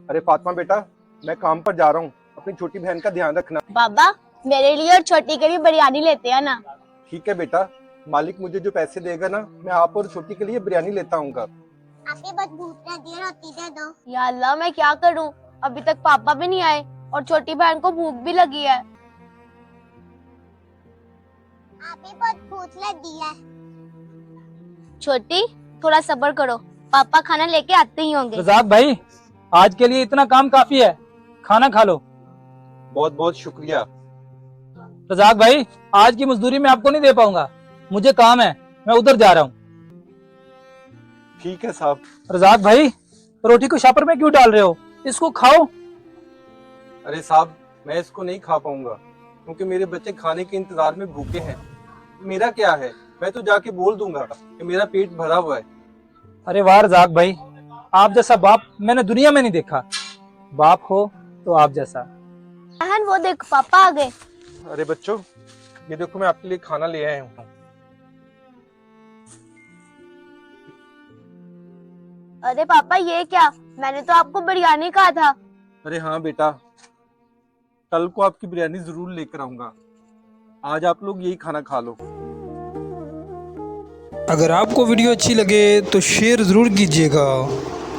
अरे फातिमा बेटा, मैं काम पर जा रहा हूँ, अपनी छोटी बहन का ध्यान रखना। बाबा, मेरे लिए और छोटी के लिए बिरयानी लेते हैं ना। ठीक है बेटा, मालिक मुझे जो पैसे देगा ना, मैं आप और छोटी के लिए बिरयानी लेता आऊंगा। आपकी बस भूख लगी है, रोटी दे दो। या अल्लाह, मैं क्या करूं? अभी तक पापा भी नहीं आए और छोटी बहन को भूख भी लगी है। आप ही बहुत भूख लगी है। छोटी, थोड़ा सब्र करो, पापा खाना लेके आते ही होंगे। रज़ाक भाई, आज के लिए इतना काम काफी है, खाना खा लो। बहुत बहुत शुक्रिया। रज़ाक भाई, आज की मजदूरी मैं आपको नहीं दे पाऊंगा, मुझे काम है, मैं उधर जा रहा हूँ। ठीक है साहब। रज़ाक भाई, रोटी को शापर में क्यों डाल रहे हो? इसको खाओ। अरे साहब, मैं इसको नहीं खा पाऊंगा क्योंकि मेरे बच्चे खाने के इंतजार में भूखे हैं। मेरा क्या है, मैं तो जाके बोल दूंगा कि मेरा पेट भरा हुआ है। अरे वाह रज़ाक भाई, आप जैसा बाप मैंने दुनिया में नहीं देखा। बाप हो तो आप जैसा। बहन, वो देख पापा आ गए। अरे बच्चों, ये देखो मैं आपके लिए खाना ले आया हूँ। अरे पापा, ये क्या? मैंने तो आपको बिरयानी कहा था। अरे हाँ बेटा, कल को आपकी बिरयानी जरूर लेकर आऊंगा। आज आप लोग यही खाना खा लो। अगर आपको वीडियो अच्छी लगे तो शेयर ज़रूर कीजिएगा।